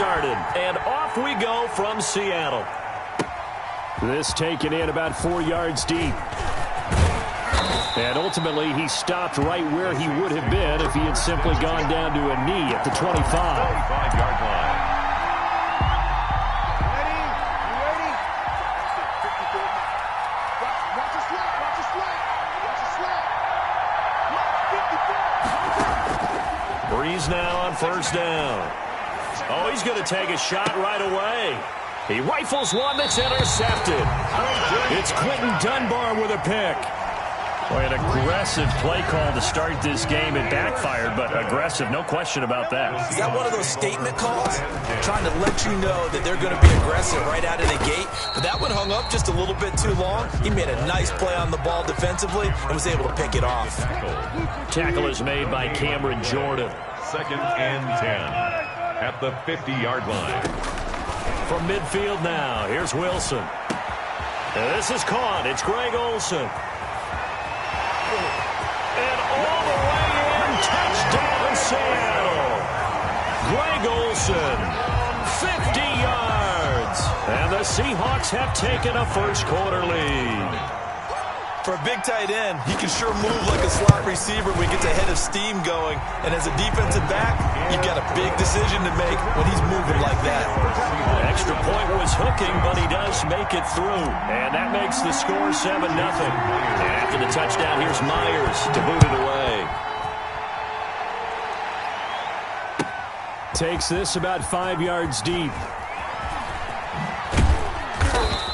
started. And off we go from Seattle. This taken in about 4 yards deep. And ultimately, he stopped right where he would have been if he had simply gone down to a knee at the 25. 25-yard line. Breeze now on first down. Oh, he's going to take a shot right away. He rifles one that's intercepted. It's Quentin Dunbar with a pick. Boy, an aggressive play call to start this game. It backfired, but aggressive, no question about that. Is that one of those statement calls? Trying to let you know that they're going to be aggressive right out of the gate. But that one hung up just a little bit too long. He made a nice play on the ball defensively and was able to pick it off. Tackle is made by Cameron Jordan. 2nd and 10 at the 50-yard line. From midfield now, here's Wilson. And this is caught. It's Greg Olsen. And all the way in, touchdown Seattle. Greg Olsen, 50 yards. And the Seahawks have taken a first-quarter lead. For a big tight end, he can sure move like a slot receiver when he gets a head of steam going. And as a defensive back, you've got a big decision to make when he's moving like that. Extra point was hooking, but he does make it through. And that makes the score 7-0. And after the touchdown, here's Myers to boot it away. Takes this about 5 yards deep.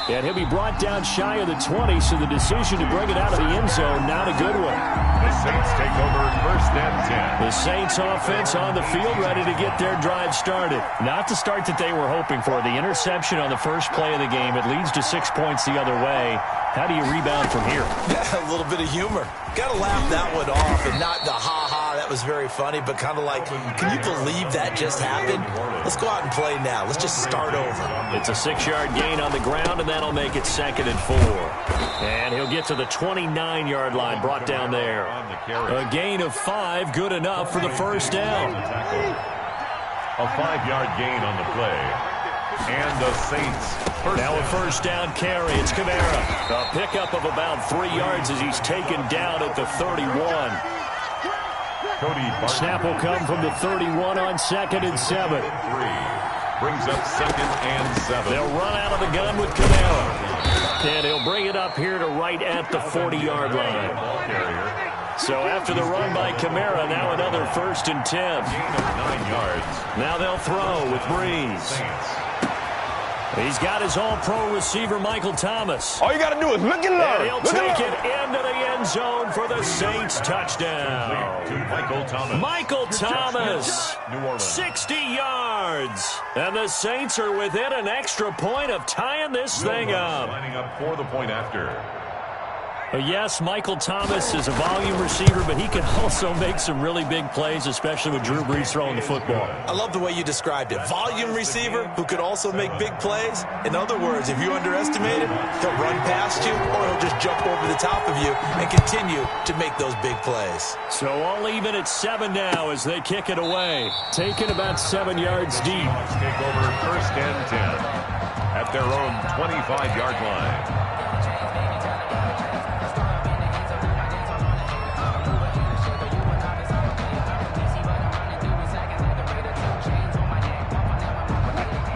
And he'll be brought down shy of the 20, so the decision to bring it out of the end zone, not a good one. The Saints take over 1st and 10. The Saints offense on the field ready to get their drive started. Not the start that they were hoping for. The interception on the first play of the game. It leads to 6 points the other way. How do you rebound from here? Yeah, a little bit of humor. Got to laugh that one off and not the ha-ha, that was very funny, but kind of like, can you believe that just happened? Let's go out and play now. Let's just start over. It's a 6-yard gain on the ground, and that'll make it 2nd and 4. And he'll get to the 29-yard line, brought down there. A gain of 5, good enough for the first down. A 5-yard gain on the play. And the Saints now a first down carry. It's Kamara. A pickup of about 3 yards as he's taken down at the 31. Cody Barton. Snap will come from the 31 on 2nd and 7. 3 brings up 2nd and 7. They'll run out of the gun with Kamara. And he'll bring it up here to right at the 40-yard line. So after the run by Kamara, now another 1st and 10. Gain of 9 yards. Now they'll throw with Breeze. He's got his all-pro receiver, Michael Thomas. All you got to do is look and learn. And he'll take it into the end zone for the Saints touchdown. To Michael Thomas. Michael Thomas, New Orleans. 60 yards. And the Saints are within an extra point of tying this thing up. Lining up for the point after. Yes, Michael Thomas is a volume receiver, but he can also make some really big plays, especially with Drew Brees throwing the football. I love the way you described it. Volume receiver who could also make big plays. In other words, if you underestimate him, he'll run past you or he'll just jump over the top of you and continue to make those big plays. So all even at 7 now as they kick it away. Taken about 7 yards deep. Take over 1st and 10 at their own 25-yard line.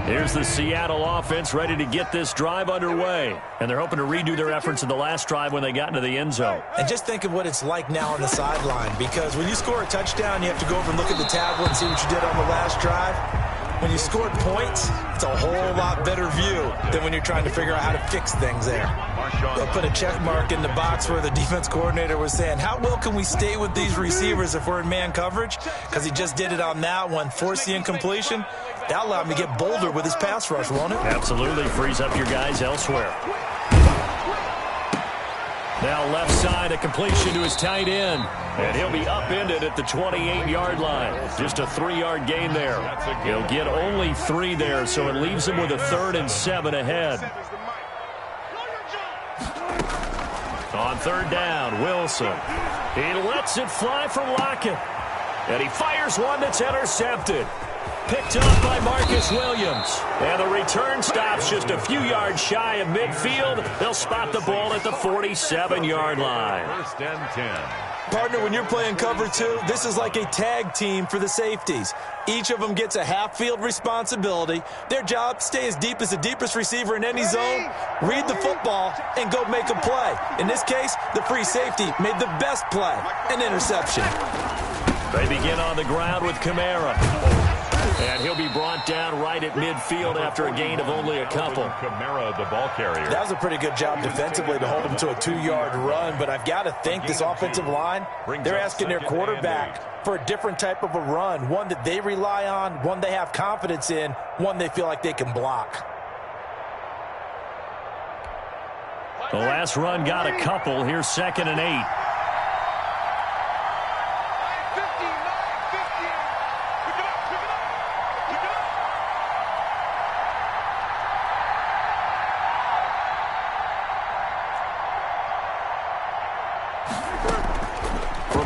Here's the Seattle offense ready to get this drive underway. And they're hoping to redo their efforts in the last drive when they got into the end zone. And just think of what it's like now on the sideline, because when you score a touchdown, you have to go over and look at the tablet and see what you did on the last drive. When you scored points, it's a whole lot better view than when you're trying to figure out how to fix things there. They'll put a check mark in the box where the defense coordinator was saying, how well can we stay with these receivers if we're in man coverage? Because he just did it on that one, forced the incompletion. That allowed him to get bolder with his pass rush, won't it? Absolutely. Frees up your guys elsewhere. Now left side, a completion to his tight end. And he'll be upended at the 28-yard line. Just a 3-yard gain there. He'll get only 3 there, so it leaves him with a 3rd and 7 ahead. On 3rd down, Wilson. He lets it fly from Lockett. And he fires one that's intercepted. Picked up by Marcus Williams. And the return stops just a few yards shy of midfield. They'll spot the ball at the 47-yard line. First and 10. Partner, when you're playing cover two, this is like a tag team for the safeties. Each of them gets a half-field responsibility. Their job, stay as deep as the deepest receiver in any zone, read the football, and go make a play. In this case, the free safety made the best play, an interception. They begin on the ground with Kamara. And he'll be brought down right at midfield after a gain of only a couple. Kamara, the ball carrier. That was a pretty good job defensively to hold him to a 2-yard run, but I've got to think this offensive line, they're asking their quarterback for a different type of a run, one that they rely on, one they have confidence in, one they feel like they can block. The last run got a couple. Here's 2nd and 8.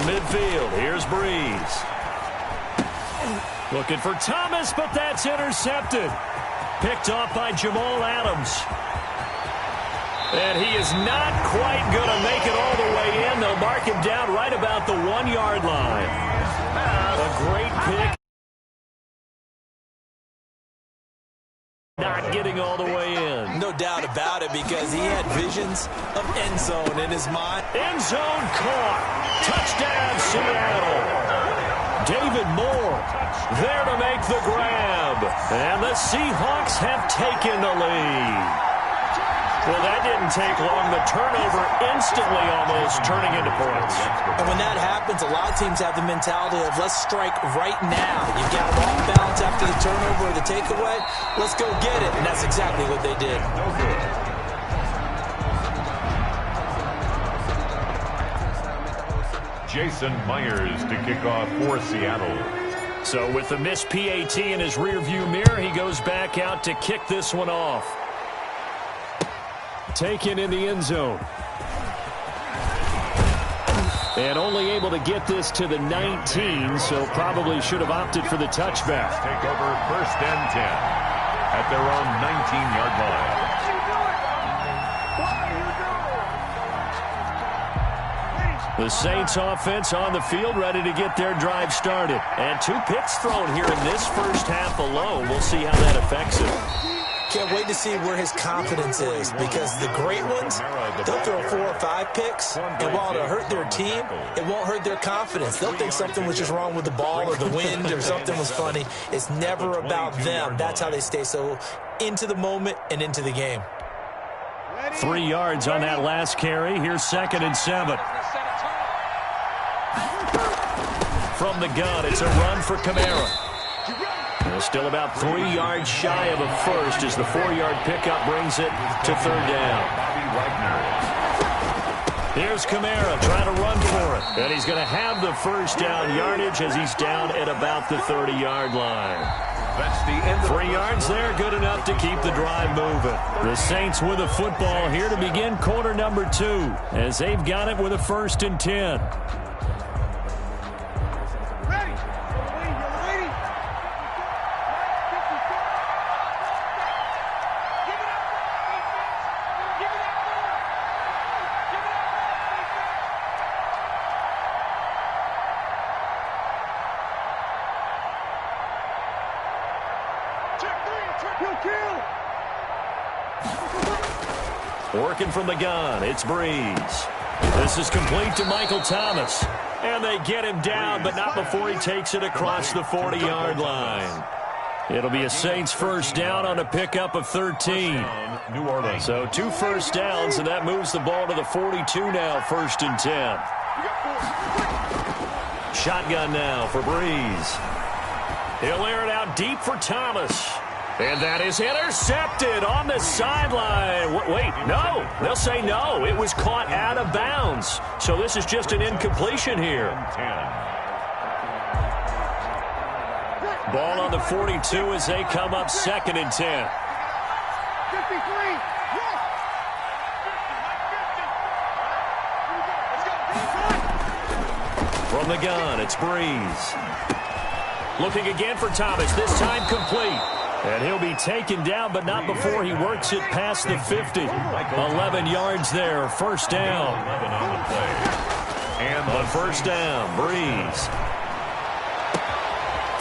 Midfield, here's Breeze. Looking for Thomas, but that's intercepted. Picked off by Jamal Adams. And he is not quite going to make it all the way in. They'll mark him down right about the 1-yard line. A great pick. Not getting all the way in. No doubt about it, because he had visions of end zone in his mind. End zone caught. Touchdown, Seattle. David Moore there to make the grab. And the Seahawks have taken the lead. Well, that didn't take long. The turnover instantly almost turning into points. And when that happens, a lot of teams have the mentality of let's strike right now. You've got them off balance after the turnover or the takeaway. Let's go get it. And that's exactly what they did. Jason Myers to kick off for Seattle. So with the missed PAT in his rearview mirror, he goes back out to kick this one off. Taken in the end zone. And only able to get this to the 19, so probably should have opted for the touchback. Take over 1st and 10 at their own 19-yard line. The Saints offense on the field, ready to get their drive started. And 2 picks thrown here in this first half alone. We'll see how that affects it. Can't wait to see where his confidence is, because the great ones, they'll throw 4 or 5 picks, and while it'll hurt their team, it won't hurt their confidence. They'll think something was just wrong with the ball or the wind or something was funny. It's never about them. That's how they stay so into the moment and into the game. 3 yards on that last carry. Here's 2nd and 7. From the gun, it's a run for Kamara. Still about 3 yards shy of a first as the 4-yard pickup brings it to 3rd down. Here's Kamara trying to run for it. And he's going to have the first down yardage as he's down at about the 30-yard line. That's the end. 3 yards there, good enough to keep the drive moving. The Saints with the football here to begin quarter number 2 as they've got it with a 1st and 10. Working from the gun, it's Breeze. This is complete to Michael Thomas. And they get him down, but not before he takes it across the 40-yard line. It'll be a Saints first down on a pickup of 13. New Orleans. So 2 first downs, and that moves the ball to the 42 now, 1st and 10. Shotgun now for Breeze. He'll air it out deep for Thomas. And that is intercepted on the sideline. Wait, no. They'll say no. It was caught out of bounds. So this is just an incompletion here. Ball on the 42 as they come up 2nd and 10. From the gun, it's Breeze. Looking again for Thomas, this time complete. And he'll be taken down, but not before he works it past the 50. 11 yards there, first down. 11 on the play. And on first down, Breeze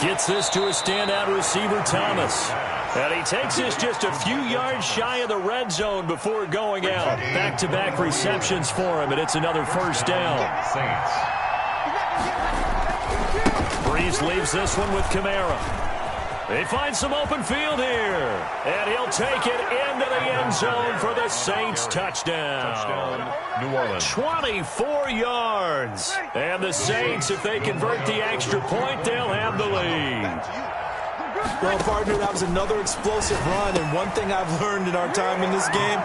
gets this to a standout receiver, Thomas. And he takes this just a few yards shy of the red zone before going out. Back-to-back receptions for him, and it's another first down. Saints. Breeze leaves this one with Kamara. They find some open field here. And he'll take it into the end zone for the Saints touchdown. New Orleans. 24 yards. And the Saints, if they convert the extra point, they'll have the lead. Well, partner, that was another explosive run, and one thing I've learned in our time in this game,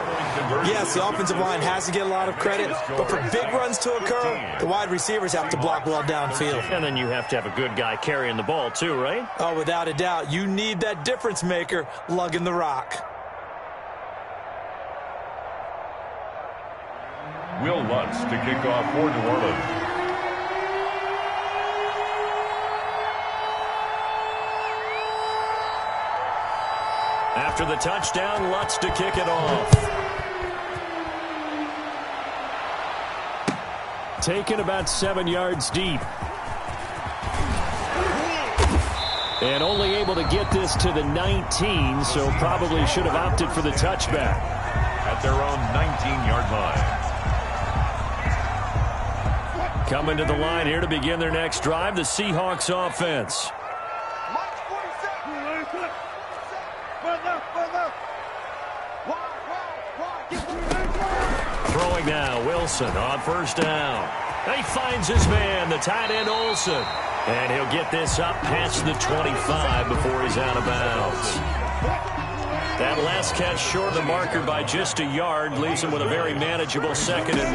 yes, the offensive line has to get a lot of credit, but for big runs to occur, the wide receivers have to block well downfield. And then you have to have a good guy carrying the ball too, right? Oh, without a doubt. You need that difference maker lugging the rock. Will Lutz to kick off for New Orleans. After the touchdown, Lutz to kick it off. Taken about 7 yards deep. And only able to get this to the 19, so probably should have opted for the touchback. At their own 19-yard line. Coming to the line here to begin their next drive, the Seahawks offense. Throwing now, Wilson on first down. He finds his man, the tight end Olsen. And he'll get this up past the 25 before he's out of bounds. That last catch short of the marker by just a yard leaves him with a very manageable 2nd and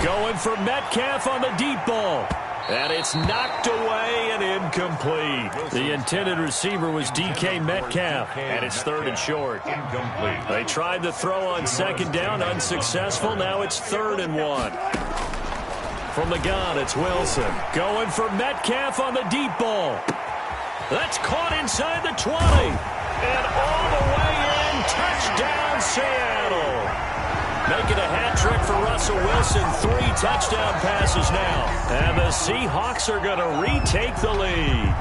1. Going for Metcalf on the deep ball. And it's knocked away and incomplete. The intended receiver was DK Metcalf, and it's 3rd and short. Incomplete. They tried to throw on 2nd down, unsuccessful. Now it's 3rd and 1. From the gun, it's Wilson. Going for Metcalf on the deep ball. That's caught inside the 20. And all the way in, touchdown Seattle. Making a hat trick for Russell Wilson. 3 touchdown passes now. And the Seahawks are going to retake the lead.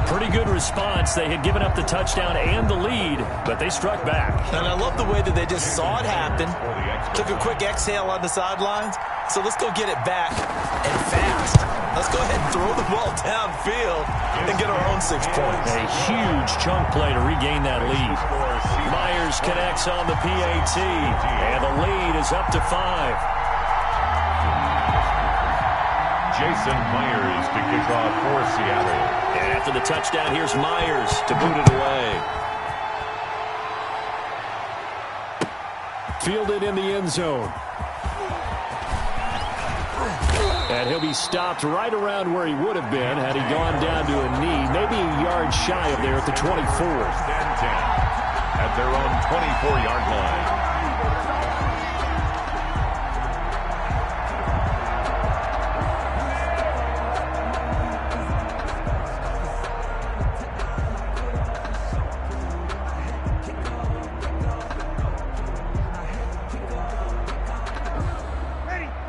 Pretty good response. They had given up the touchdown and the lead, but they struck back. And I love the way that they just saw it happen. Took a quick exhale on the sidelines. So let's go get it back and fast. Let's go ahead and throw the ball downfield and get our own 6 points. A huge chunk play to regain that lead. Myers connects on the PAT, and the lead is up to 5. Jason Myers to kick off for Seattle. And after the touchdown, here's Myers to boot it away. Fielded in the end zone. And he'll be stopped right around where he would have been had he gone down to a knee, maybe a yard shy of there at the 24. 10 at their own 24-yard line.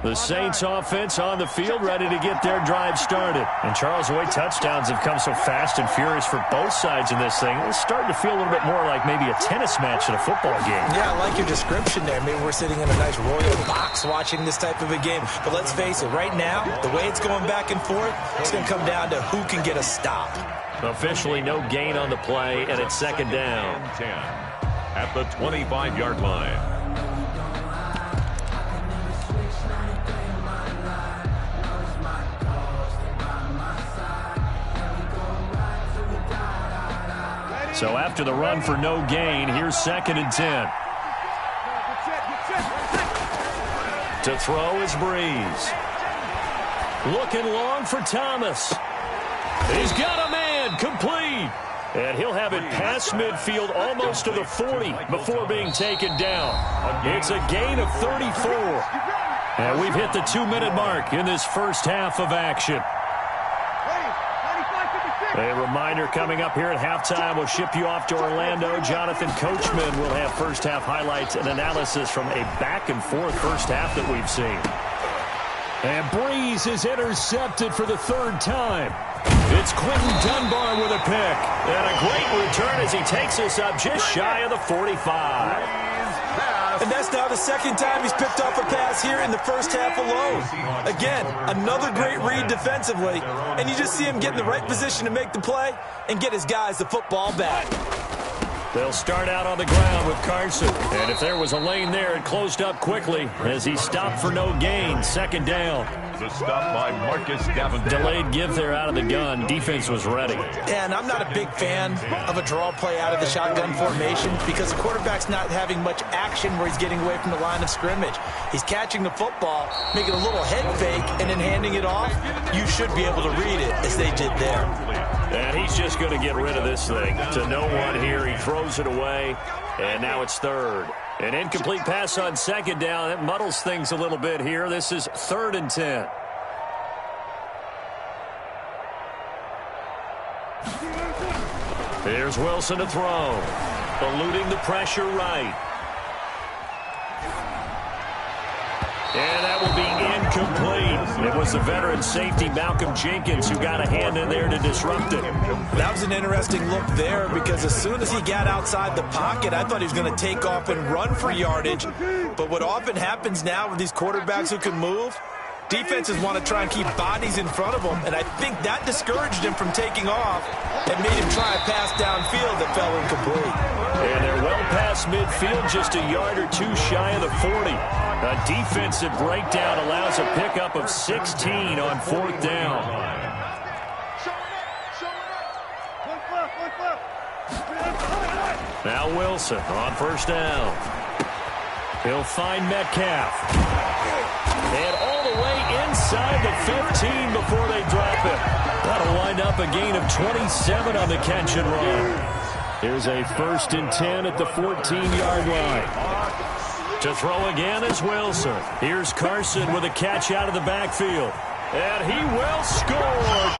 The Saints offense on the field, ready to get their drive started. And Charles, the way touchdowns have come so fast and furious for both sides in this thing, it's starting to feel a little bit more like maybe a tennis match at a football game. Yeah, I like your description there. Maybe we're sitting in a nice royal box watching this type of a game. But let's face it, right now, the way it's going back and forth, it's going to come down to who can get a stop. Officially no gain on the play, and it's 2nd down. 10 at the 25-yard line. So after the run for no gain, here's 2nd and 10. To throw is Breeze. Looking long for Thomas. He's got a man, complete. And he'll have it past midfield almost to the 40 before being taken down. It's a gain of 34. And we've hit the 2-minute mark in this first half of action. A reminder coming up here at halftime. We'll ship you off to Orlando. Jonathan Coachman will have first half highlights and analysis from a back-and-forth first half that we've seen. And Breeze is intercepted for the third time. It's Quinton Dunbar with a pick. And a great return as he takes us up just shy of the 45. And that's now the second time he's picked off a pass here in the first half alone. Again, another great read defensively. And you just see him get in the right position to make the play and get his guys the football back. They'll start out on the ground with Carson. And if there was a lane there, it closed up quickly as he stopped for no gain. Second down. The stop by Marcus Davenport. Delayed give there out of the gun. Defense was ready. And I'm not a big fan of a draw play out of the shotgun formation because the quarterback's not having much action where he's getting away from the line of scrimmage. He's catching the football, making a little head fake, and then handing it off. You should be able to read it as they did there. And he's just going to get rid of this thing. To no one here. He throws it away. And now it's third. An incomplete pass on second down. That muddles things a little bit here. This is 3rd and 10. Here's Wilson to throw. Eluding the pressure right. And that will be incomplete. It was the veteran safety Malcolm Jenkins who got a hand in there to disrupt it. That was an interesting look there because as soon as he got outside the pocket, I thought he was going to take off and run for yardage. But what often happens now with these quarterbacks who can move, defenses want to try and keep bodies in front of them, and I think that discouraged him from taking off and made him try a pass downfield that fell incomplete. And they're well past midfield, just a yard or two shy of the 40. A defensive breakdown allows a pickup of 16 on 4th down. Now Wilson on 1st down. He'll find Metcalf. And all the way inside the 15 before they drop it. That'll wind up a gain of 27 on the catch and run. Here's a 1st and 10 at the 14-yard line. To throw again is Wilson. Here's Carson with a catch out of the backfield. And he will score.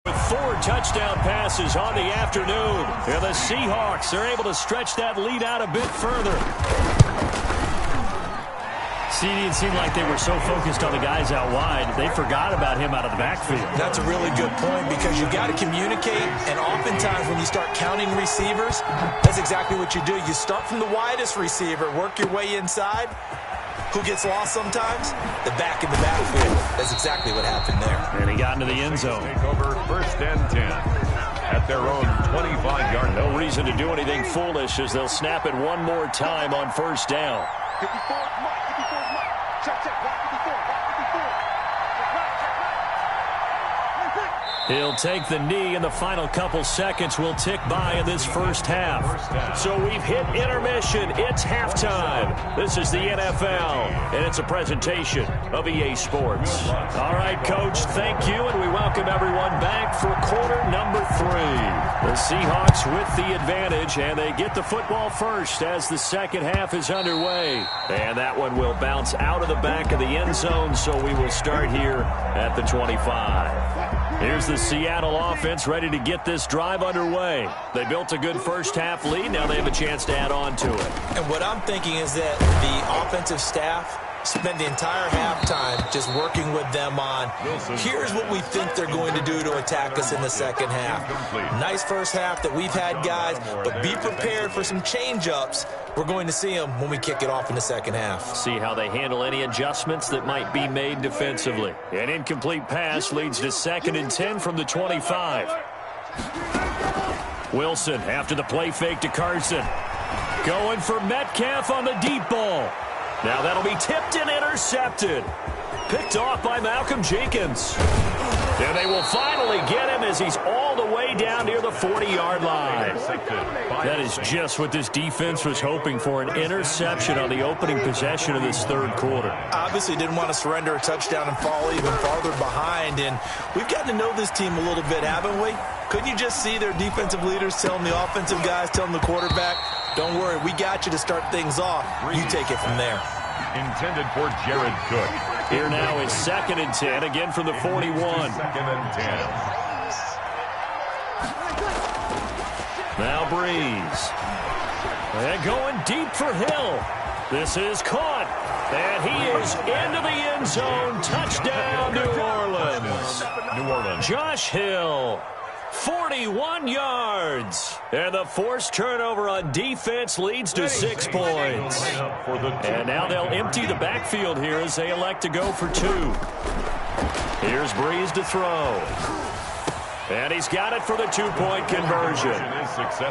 With 4 touchdown passes on the afternoon. And the Seahawks are able to stretch that lead out a bit further. It seemed like they were so focused on the guys out wide, they forgot about him out of the backfield. That's a really good point because you've got to communicate, and oftentimes when you start counting receivers, that's exactly what you do. You start from the widest receiver, work your way inside. Who gets lost sometimes? The back in the backfield. That's exactly what happened there. And he got into the end zone. Take over 1st and 10 at their own 25-yard. No reason to do anything foolish as they'll snap it one more time on 1st down. He'll take the knee, and the final couple seconds will tick by in this first half. So we've hit intermission. It's halftime. This is the NFL, and it's a presentation of EA Sports. All right, Coach, thank you, and we welcome everyone back for quarter number 3. The Seahawks with the advantage, and they get the football first as the second half is underway. And that one will bounce out of the back of the end zone, so we will start here at the 25. Here's the Seattle offense ready to get this drive underway. They built a good first half lead. Now they have a chance to add on to it. And what I'm thinking is that the offensive staff spend the entire halftime just working with them on, here's what we think they're going to do to attack us in the second half. Nice first half that we've had, guys, but be prepared for some change-ups. We're going to see them when we kick it off in the second half. See how they handle any adjustments that might be made defensively. An incomplete pass leads to 2nd and 10 from the 25. Wilson after the play fake to Carson. Going for Metcalf on the deep ball. Now that'll be tipped and intercepted. Picked off by Malcolm Jenkins. And they will finally get him as he's all the way down near the 40-yard line. That is just what this defense was hoping for, an interception on the opening possession of this third quarter. Obviously didn't want to surrender a touchdown and fall even farther behind. And we've gotten to know this team a little bit, haven't we? Couldn't you just see their defensive leaders telling the offensive guys, telling the quarterback, Don't worry, we got you to start things off. You take it from there. Intended for Jared Cook. Here now is 2nd and 10, again from the 41. 2nd and 10. Now Breeze. And going deep for Hill. This is caught. And he is into the end zone. Touchdown, New Orleans. New Orleans. Josh Hill, 41 yards. And the forced turnover on defense leads to 6 points. And now they'll empty the backfield here as they elect to go for 2. Here's Breeze to throw. And he's got it for the 2-point conversion.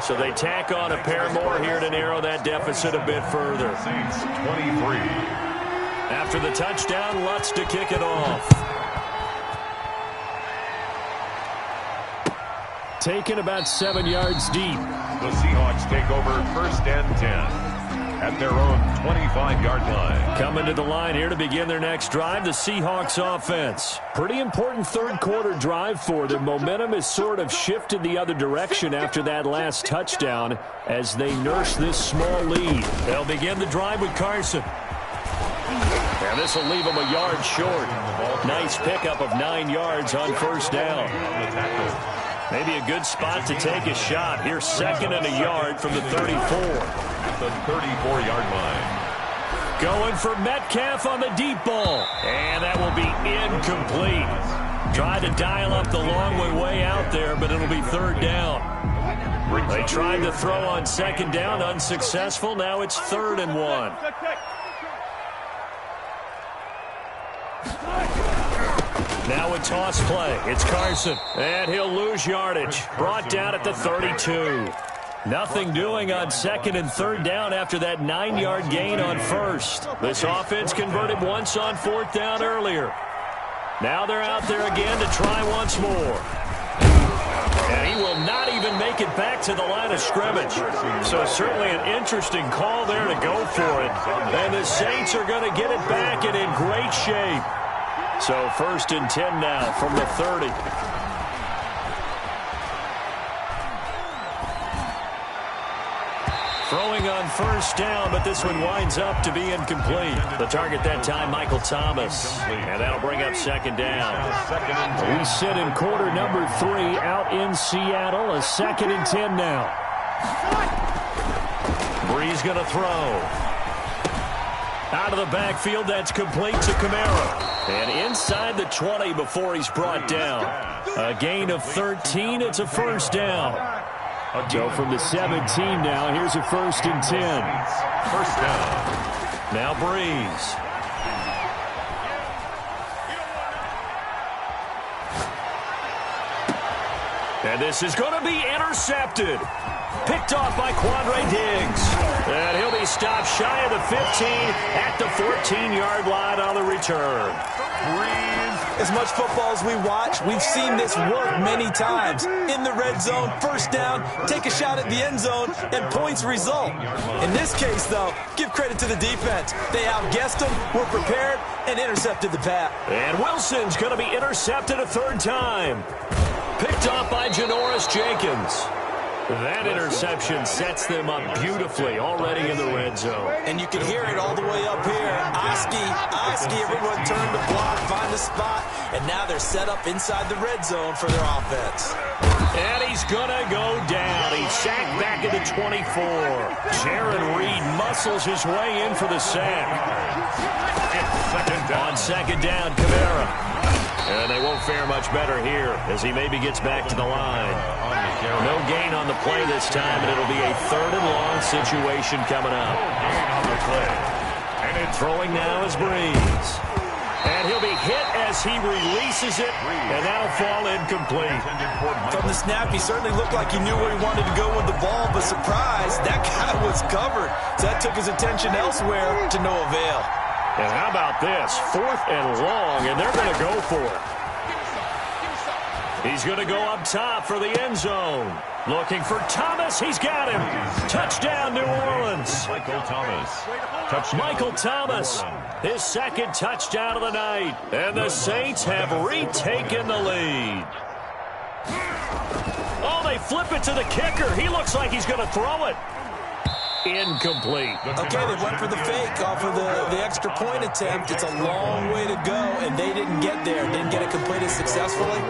So they tack on a pair more here to narrow that deficit a bit further. Saints 23. After the touchdown, Lutz to kick it off. Taken about 7 yards deep. The Seahawks take over 1st and 10 at their own 25-yard line. Coming to the line here to begin their next drive, the Seahawks offense. Pretty important third-quarter drive for them. Momentum has sort of shifted the other direction after that last touchdown as they nurse this small lead. They'll begin the drive with Carson. And this will leave them a yard short. Nice pickup of 9 yards on 1st down. Maybe a good spot to take a shot. Here's 2nd and a yard from the 34. The 34-yard line. Going for Metcalf on the deep ball. And that will be incomplete. Tried to dial up the long way out there, but it'll be 3rd down. They tried to throw on 2nd down, unsuccessful. Now it's 3rd and 1. Now a toss play. It's Carson. And he'll lose yardage. Brought down at the 32. Nothing doing on 2nd and 3rd down after that 9-yard gain on 1st. This offense converted once on 4th down earlier. Now they're out there again to try once more. And he will not even make it back to the line of scrimmage. So certainly an interesting call there to go for it. And the Saints are going to get it back and in great shape. So 1st and 10 now from the 30. Throwing on 1st down, but this one winds up to be incomplete. The target that time, Michael Thomas. And that'll bring up 2nd down. We sit in quarter number 3 out in Seattle. A 2nd and 10 now. Breeze going to throw. Out of the backfield, that's complete to Kamara. And inside the 20 before he's brought down. A gain of 13, it's a 1st down. So from the 17 now, here's a 1st and 10. 1st down. Now Breeze. And this is going to be intercepted. Picked off by Quandre Diggs. And he'll be stopped shy of the 15 at the 14-yard line on the return. As much football as we watch, we've seen this work many times. In the red zone, 1st down, take a shot at the end zone, and points result. In this case, though, give credit to the defense. They outguessed them, were prepared, and intercepted the pass. And Wilson's going to be intercepted a 3rd time. Picked off by Janoris Jenkins. That interception sets them up beautifully already in the red zone. And you can hear it all the way up here. Oski, everyone turned to block, find the spot, and now they're set up inside the red zone for their offense. And he's going to go down. He's sacked back at the 24. Jaron Reed muscles his way in for the sack. On 2nd down, Kamara. And they won't fare much better here as he maybe gets back to the line. No gain on the play this time, and it'll be a 3rd and long situation coming up. Gain on the play. And it's throwing now is Breeze. And he'll be hit as he releases it, and that'll fall incomplete. From the snap, he certainly looked like he knew where he wanted to go with the ball, but surprise, that guy was covered. So that took his attention elsewhere to no avail. And how about this? 4th and long, and they're going to go for it. He's going to go up top for the end zone. Looking for Thomas. He's got him. Touchdown, New Orleans. Michael Thomas. Michael Thomas, his 2nd touchdown of the night. And the Saints have retaken the lead. Oh, they flip it to the kicker. He looks like he's going to throw it. incomplete. Okay, they went for the fake off of the extra point attempt. It's a long way to go, and they didn't get there. Didn't get it completed successfully.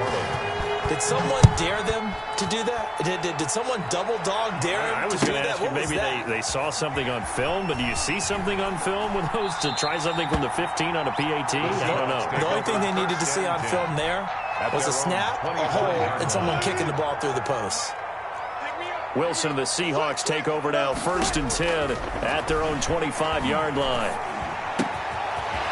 Did someone dare them to do that? Did someone double dog dare them to do that? I was going to ask you, maybe they saw something on film, but do you see something on film with those to try something from the 15 on a PAT? I don't know. The only thing they needed to see on film there was a snap, a hole, and someone kicking the ball through the post. Wilson and the Seahawks take over now, 1st and 10 at their own 25-yard line.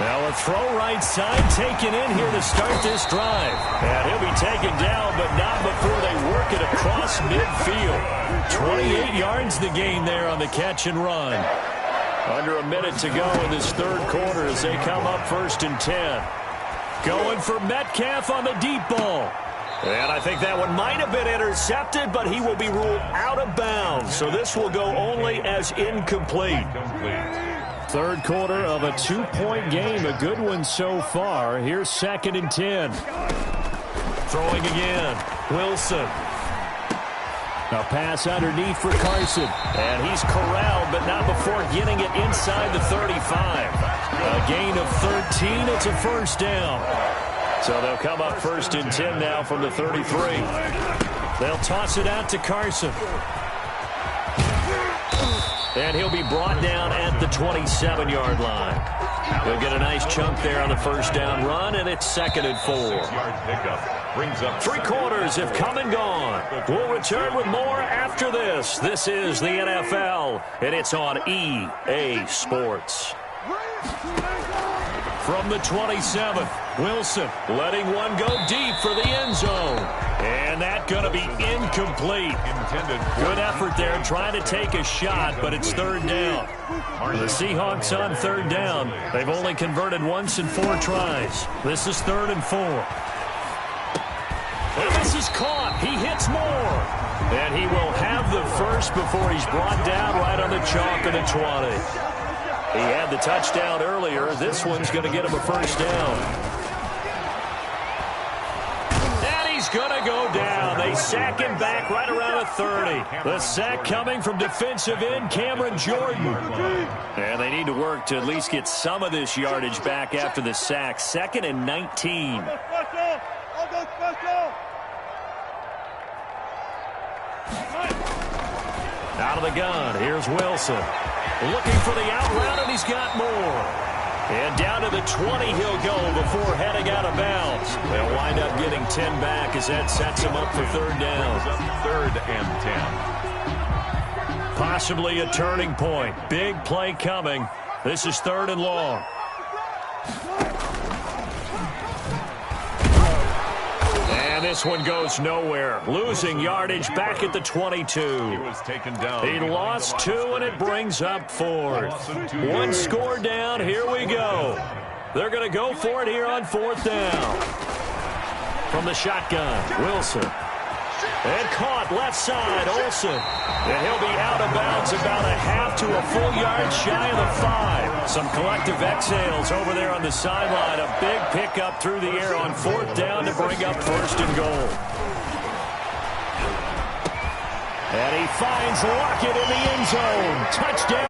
Now a throw right side taken in here to start this drive. And he'll be taken down, but not before they work it across midfield. 28 yards the gain there on the catch and run. Under a minute to go in this 3rd quarter as they come up 1st and 10. Going for Metcalf on the deep ball. And I think that one might have been intercepted, but he will be ruled out of bounds. So this will go only as incomplete. 3rd quarter of a 2-point game. A good one so far. Here's 2nd and 10. Throwing again. Wilson. A pass underneath for Carson. And he's corralled, but not before getting it inside the 35. A gain of 13. It's a 1st down. So they'll come up 1st and 10 now from the 33. They'll toss it out to Carson. And he'll be brought down at the 27-yard line. He'll get a nice chunk there on the 1st down run, and it's 2nd and 4. 3 quarters have come and gone. We'll return with more after this. This is the NFL, and it's on EA Sports. From the 27th, Wilson letting one go deep for the end zone. And that's going to be incomplete. Good effort there trying to take a shot, but it's 3rd down. The Seahawks on 3rd down. They've only converted once in 4 tries. This is 3rd and 4. And this is caught. He hits more. And he will have the first before he's brought down right on the chalk of the 20. He had the touchdown earlier. This one's going to get him a 1st down. And he's going to go down. They sack him back right around the 30. The sack coming from defensive end Cameron Jordan. And they need to work to at least get some of this yardage back after the sack. 2nd and 19. Out of the gun. Here's Wilson. Looking for the out route, and he's got more. And down to the 20 he'll go before heading out of bounds. They'll wind up getting 10 back as that sets him up for 3rd down. 3rd and 10. Possibly a turning point. Big play coming. This is 3rd and long. And this one goes nowhere. Losing yardage back at the 22. He was taken down. He lost 2, and it brings up 4th. 1 score down. Here we go. They're going to go for it here on 4th down. From the shotgun, Wilson. And caught left side, Olsen. And he'll be out of bounds about a half to a full yard shy of the 5. Some collective exhales over there on the sideline. A big pickup through the air on 4th down to bring up 1st and goal. And he finds Lockett in the end zone. Touchdown.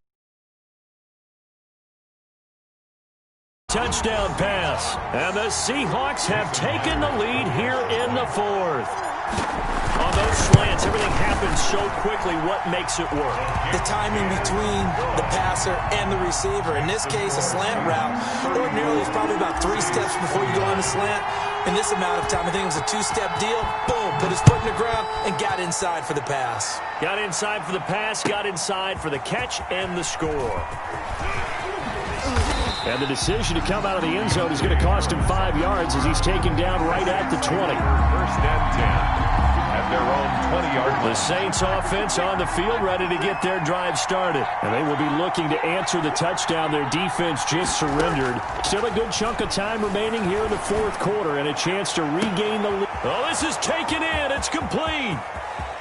Touchdown pass. And the Seahawks have taken the lead here in the 4th. On those slants, everything happens so quickly. What makes it work? The timing between the passer and the receiver. In this case, a slant route. Ordinarily, it's probably about 3 steps before you go on the slant. In this amount of time, I think it was a 2-step deal. Boom, put his foot in the ground and got inside for the pass. Got inside for the pass, got inside for the catch and the score. And the decision to come out of the end zone is going to cost him 5 yards as he's taken down right at the 20. 1st and 10. At their own 20-yard line. The Saints offense on the field ready to get their drive started. And they will be looking to answer the touchdown their defense just surrendered. Still a good chunk of time remaining here in the 4th quarter and a chance to regain the lead. Oh, this is taken in. It's complete.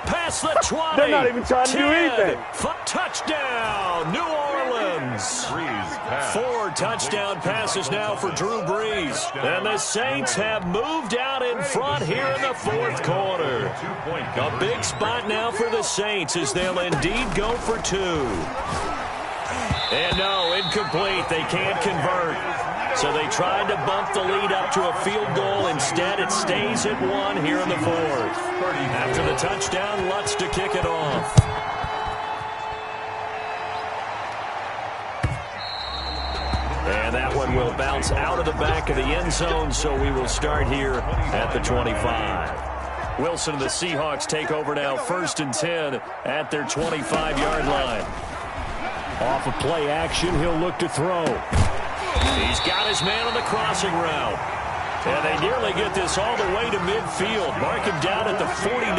Past the 20. They're not even trying to do anything. Touchdown, New Orleans. Brees. 4 touchdown passes now for Drew Brees. And the Saints have moved out in front here in the fourth quarter. A big spot now for the Saints as they'll indeed go for 2. And no, incomplete. They can't convert. So they tried to bump the lead up to a field goal. Instead, it stays at 1 here in the fourth. After the touchdown, Lutz to kick it off. And that one will bounce out of the back of the end zone, so we will start here at the 25. Wilson and the Seahawks take over now, 1st and 10 at their 25-yard line. Off of play action, he'll look to throw. He's got his man on the crossing route. And they nearly get this all the way to midfield. Mark him down at the 49.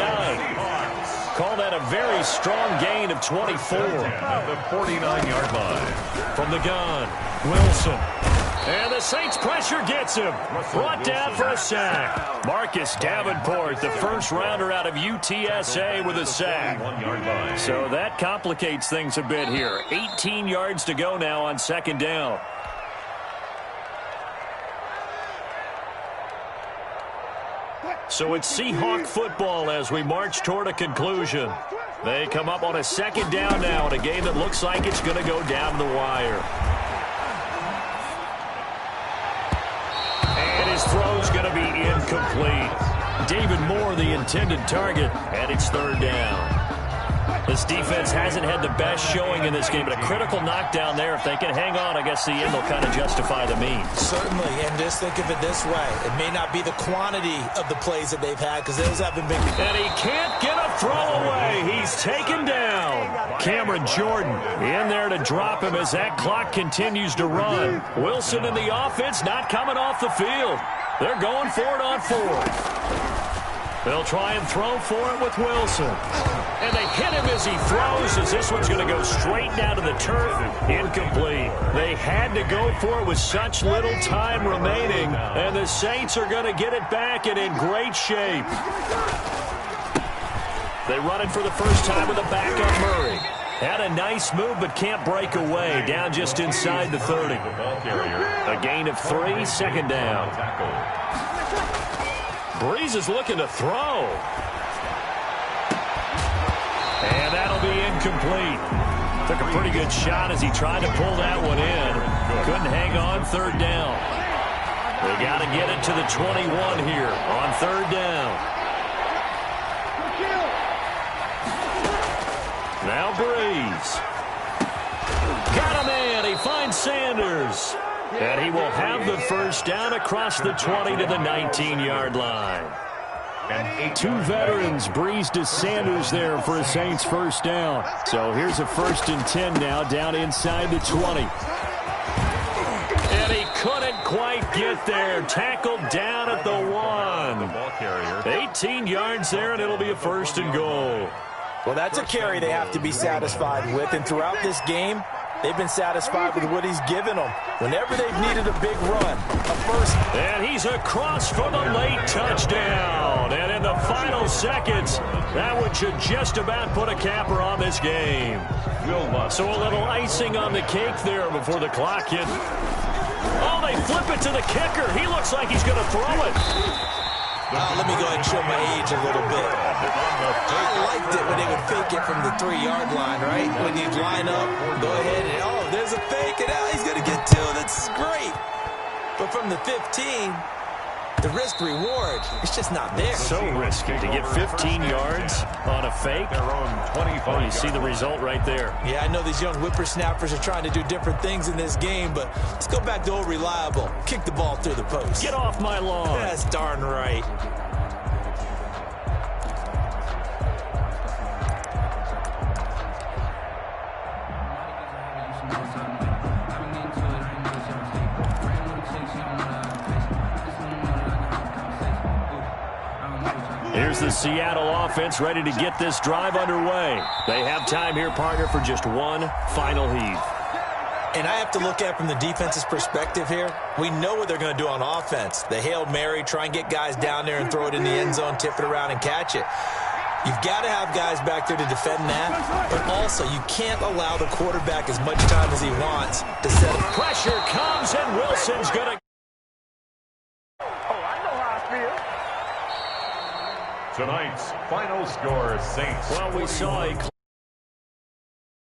Call that a very strong gain of 24. At the 49-yard line. From the gun, Wilson. And the Saints pressure gets him. Brought down for a sack. Marcus Davenport, the first rounder out of UTSA with a sack. So that complicates things a bit here. 18 yards to go now on 2nd down. So it's Seahawk football as we march toward a conclusion. They come up on a 2nd down now in a game that looks like it's going to go down the wire. And his throw's going to be incomplete. David Moore, the intended target, and it's 3rd down. This defense hasn't had the best showing in this game, but a critical knockdown there. If they can hang on, I guess the end will kind of justify the means. Certainly, and just think of it this way. It may not be the quantity of the plays that they've had because those haven't been. And he can't get a throw away. He's taken down. Cameron Jordan in there to drop him as that clock continues to run. Wilson and the offense not coming off the field. They're going for it on 4th. They'll try and throw for it with Wilson. And they hit him as he throws, as this one's going to go straight down to the turf. Incomplete. They had to go for it with such little time remaining, and the Saints are going to get it back and in great shape. They run it for the first time with a backup Murray. Had a nice move but can't break away. Down just inside the 30. A gain of 3, 2nd down. Brees is looking to throw. And that'll be incomplete. Took a pretty good shot as he tried to pull that one in. Couldn't hang on 3rd down. They got to get it to the 21 here on 3rd down. Now Brees. Got a man. He finds Sanders. And he will have the first down across the 20 to the 19-yard line. And 2 veterans, Brees to Sanders there for a Saints first down. So here's a 1st and 10 now down inside the 20. And he couldn't quite get there. Tackled down at the 1. 18 yards there, and it'll be a 1st and goal. Well, that's a carry they have to be satisfied with. And throughout this game, they've been satisfied with what he's given them. Whenever they've needed a big run, a first. And he's across for the late touchdown. And in the final seconds, that one should just about put a capper on this game. So a little icing on the cake there before the clock hit. Oh, they flip it to the kicker. He looks like he's going to throw it. Let me go ahead and show my age a little bit. I liked it when they would fake it from the 3-yard line, right? When you line up, go ahead and, oh, there's a fake, and now he's going to get 2. That's great. But from the 15, the risk-reward, it's just not there. So risky to get 15 yards on a fake. Oh, you see the result right there. Yeah, I know these young whippersnappers are trying to do different things in this game, but let's go back to old reliable. Kick the ball through the post. Get off my lawn. That's darn right. Here's the Seattle offense ready to get this drive underway. They have time here, partner, for just one final heave. And I have to look at it from the defense's perspective here. We know what they're going to do on offense. The Hail Mary, try and get guys down there and throw it in the end zone, tip it around and catch it. You've got to have guys back there to defend that, but also you can't allow the quarterback as much time as he wants to set up. Pressure comes, and Wilson's going to... Tonight's final score, Saints. Well, we saw a...